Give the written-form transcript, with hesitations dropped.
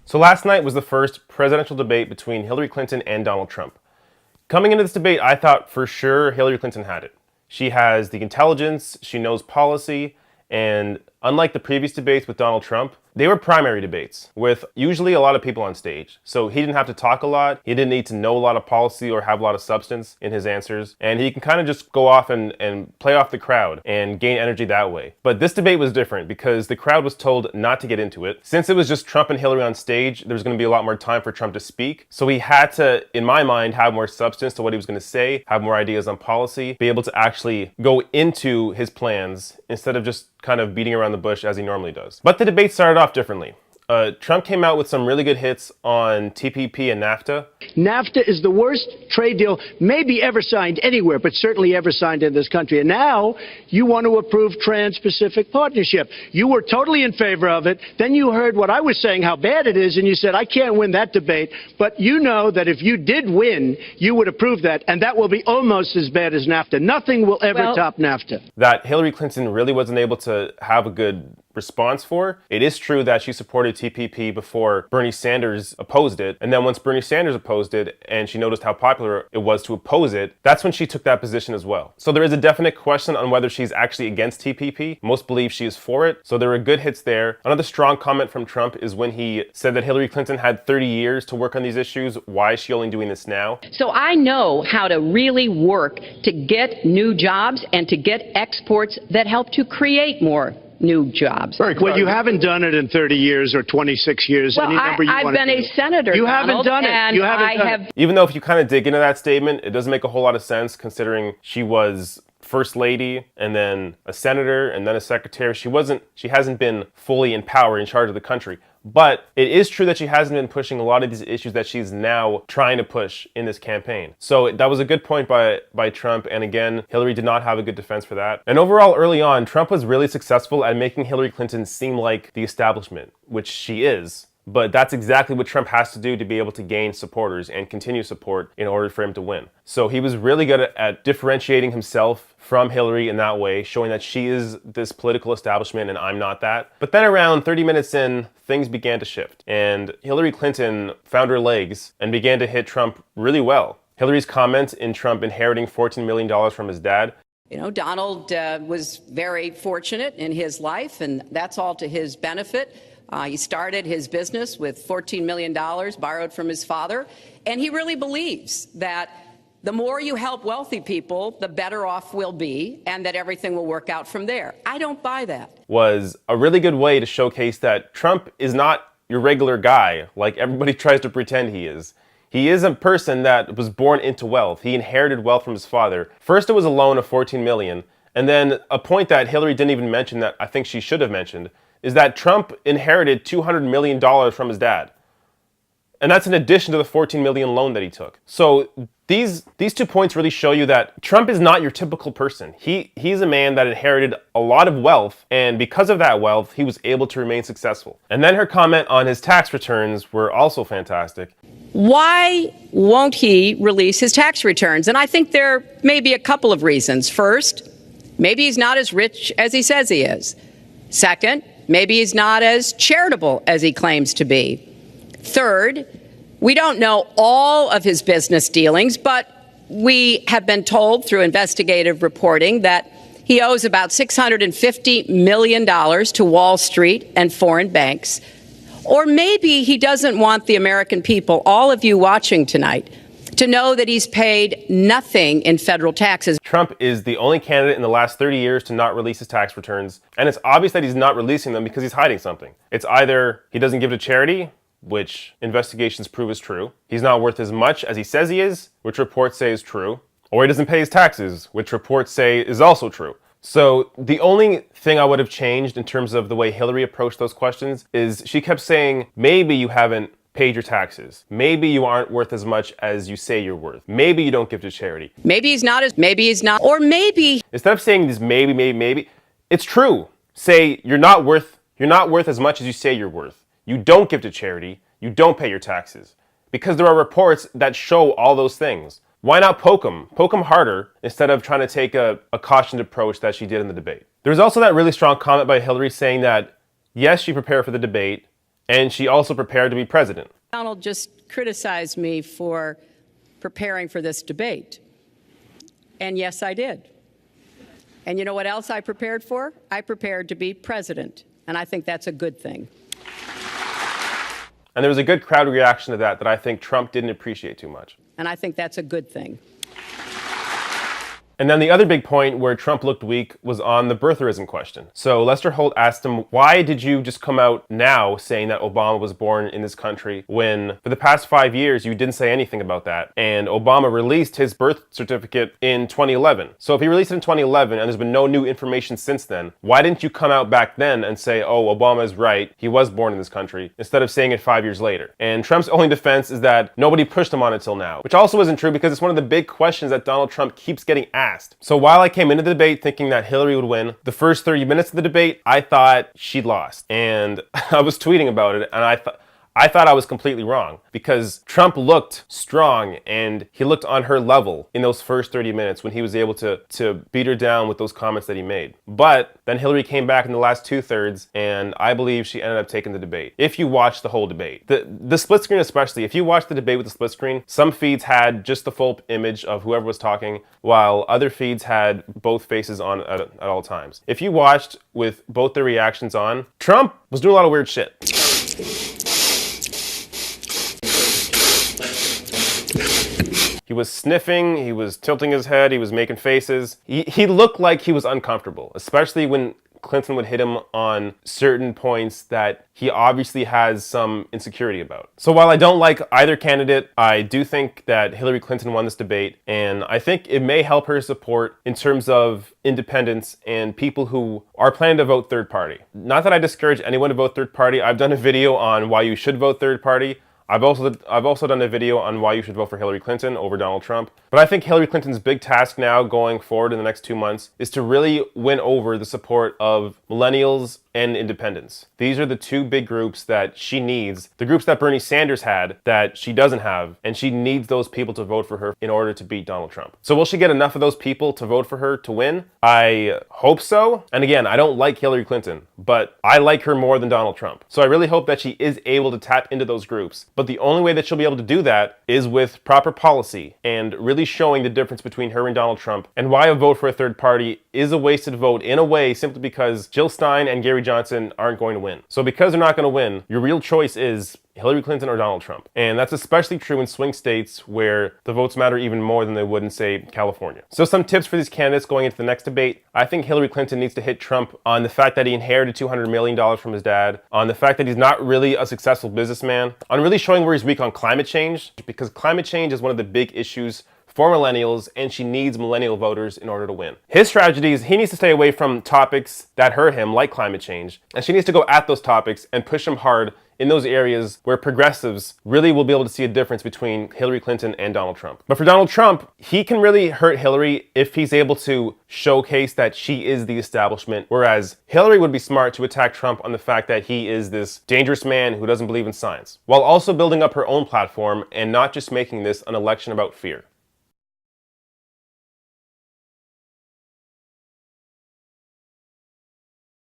So last night was the first presidential debate between Hillary Clinton and Donald Trump. Coming into this debate, I thought for sure Hillary Clinton had it. She has the intelligence, she knows policy, and unlike the previous debates with Donald Trump, they were primary debates with usually a lot of people on stage. So he didn't have to talk a lot, he didn't need to know a lot of policy or have a lot of substance in his answers, and he can kind of just go off and play off the crowd and gain energy that way. But this debate was different because the crowd was told not to get into it. Since it was just Trump and Hillary on stage, there was going to be a lot more time for Trump to speak. So he had to, in my mind, have more substance to what he was going to say, have more ideas on policy, be able to actually go into his plans instead of just kind of beating around the bush as he normally does. But the debate started off differently. Trump came out with some really good hits on TPP and NAFTA. NAFTA is the worst trade deal maybe ever signed anywhere, but certainly ever signed in this country. And now you want to approve Trans-Pacific Partnership. You were totally in favor of it. Then you heard what I was saying, how bad it is, and you said, I can't win that debate. But you know that if you did win, you would approve that, and that will be almost as bad as NAFTA. Nothing will ever top NAFTA. That Hillary Clinton really wasn't able to have a good response for. It is true that she supported TPP before Bernie Sanders opposed it, and then once Bernie Sanders opposed it and she noticed how popular it was to oppose it, that's when she took that position as well. So there is a definite question on whether she's actually against TPP. Most believe she is for it, so there were good hits there. Another strong comment from Trump is when he said that Hillary Clinton had 30 years to work on these issues. Why is she only doing this now? So I know how to really work to get new jobs and to get exports that help to create more new jobs. Well, you haven't done it in 30 years or 26 years. Well, I've been a senator. You haven't done it. You haven't done it. Even though if you kind of dig into that statement, it doesn't make a whole lot of sense considering she was first lady and then a senator and then a secretary. She hasn't been fully in power, in charge of the country. But it is true that she hasn't been pushing a lot of these issues that she's now trying to push in this campaign. So that was a good point by Trump. And again, Hillary did not have a good defense for that. And overall, early on, Trump was really successful at making Hillary Clinton seem like the establishment, which she is. But that's exactly what Trump has to do to be able to gain supporters and continue support in order for him to win. So he was really good at differentiating himself from Hillary in that way, showing that she is this political establishment and I'm not that. But then around 30 minutes in, things began to shift. And Hillary Clinton found her legs and began to hit Trump really well. Hillary's comment in Trump inheriting $14 million from his dad. You know, Donald was very fortunate in his life, and that's all to his benefit. He started his business with $14 million borrowed from his father, and he really believes that the more you help wealthy people, the better off we'll be, and that everything will work out from there. I don't buy that. Was a really good way to showcase that Trump is not your regular guy like everybody tries to pretend he is. He is a person that was born into wealth. He inherited wealth from his father. First, it was a loan of $14 million, and then a point that Hillary didn't even mention that I think she should have mentioned is that Trump inherited $200 million from his dad. And that's in addition to the $14 million loan that he took. So these 2 points really show you that Trump is not your typical person. He's a man that inherited a lot of wealth, and because of that wealth, he was able to remain successful. And then her comment on his tax returns were also fantastic. Why won't he release his tax returns? And I think there may be a couple of reasons. First, maybe he's not as rich as he says he is. Second, maybe he's not as charitable as he claims to be. Third, we don't know all of his business dealings, but we have been told through investigative reporting that he owes about $650 million to Wall Street and foreign banks. Or maybe he doesn't want the American people, all of you watching tonight, to know that he's paid nothing in federal taxes. Trump is the only candidate in the last 30 years to not release his tax returns, and it's obvious that he's not releasing them because he's hiding something. It's either he doesn't give to charity, which investigations prove is true, he's not worth as much as he says he is, which reports say is true, or he doesn't pay his taxes, which reports say is also true. So the only thing I would have changed in terms of the way Hillary approached those questions is she kept saying, maybe you haven't paid your taxes. Maybe you aren't worth as much as you say you're worth. Maybe you don't give to charity. Maybe he's not, or maybe. Instead of saying this maybe, it's true. Say you're not worth as much as you say you're worth. You don't give to charity. You don't pay your taxes. Because there are reports that show all those things. Why not poke him? Poke him harder instead of trying to take a cautioned approach that she did in the debate. There was also that really strong comment by Hillary saying that, yes, she prepared for the debate. and she also prepared to be president. Donald just criticized me for preparing for this debate. And yes, I did. And you know what else I prepared for? I prepared to be president. And I think that's a good thing. And there was a good crowd reaction to that I think Trump didn't appreciate too much. And I think that's a good thing. And then the other big point where Trump looked weak was on the birtherism question. So Lester Holt asked him, why did you just come out now saying that Obama was born in this country when for the past 5 years you didn't say anything about that? And Obama released his birth certificate in 2011. So if he released it in 2011 and there's been no new information since then, why didn't you come out back then and say, oh, Obama is right, he was born in this country, instead of saying it 5 years later? And Trump's only defense is that nobody pushed him on it till now, which also isn't true because it's one of the big questions that Donald Trump keeps getting asked. So while I came into the debate thinking that Hillary would win, the first 30 minutes of the debate, I thought she'd lost. And I was tweeting about it, and I thought I was completely wrong because Trump looked strong and he looked on her level in those first 30 minutes when he was able to beat her down with those comments that he made. But then Hillary came back in the last 2/3 and I believe she ended up taking the debate. If you watch the whole debate, the split screen especially, if you watch the debate with the split screen, some feeds had just the full image of whoever was talking while other feeds had both faces on at all times. If you watched with both their reactions on, Trump was doing a lot of weird shit. He was sniffing, he was tilting his head, he was making faces. He looked like he was uncomfortable, especially when Clinton would hit him on certain points that he obviously has some insecurity about. So while I don't like either candidate, I do think that Hillary Clinton won this debate, and I think it may help her support in terms of independents and people who are planning to vote third party. Not that I discourage anyone to vote third party. I've done a video on why you should vote third party. I've also done a video on why you should vote for Hillary Clinton over Donald Trump. But I think Hillary Clinton's big task now going forward in the next 2 months is to really win over the support of millennials and independents. These are the two big groups that she needs, the groups that Bernie Sanders had that she doesn't have, and she needs those people to vote for her in order to beat Donald Trump. So will she get enough of those people to vote for her to win? I hope so. And again, I don't like Hillary Clinton, but I like her more than Donald Trump. So I really hope that she is able to tap into those groups. But the only way that she'll be able to do that is with proper policy and really showing the difference between her and Donald Trump and why a vote for a third party is a wasted vote in a way simply because Jill Stein and Gary Johnson aren't going to win. So because they're not going to win, your real choice is Hillary Clinton or Donald Trump. And that's especially true in swing states where the votes matter even more than they would in, say, California. So some tips for these candidates going into the next debate. I think Hillary Clinton needs to hit Trump on the fact that he inherited $200 million from his dad, on the fact that he's not really a successful businessman, on really showing where he's weak on climate change, because climate change is one of the big issues for millennials, and she needs millennial voters in order to win. His strategy is he needs to stay away from topics that hurt him, like climate change, and she needs to go at those topics and push him hard in those areas where progressives really will be able to see a difference between Hillary Clinton and Donald Trump. But for Donald Trump, he can really hurt Hillary if he's able to showcase that she is the establishment, whereas Hillary would be smart to attack Trump on the fact that he is this dangerous man who doesn't believe in science, while also building up her own platform and not just making this an election about fear.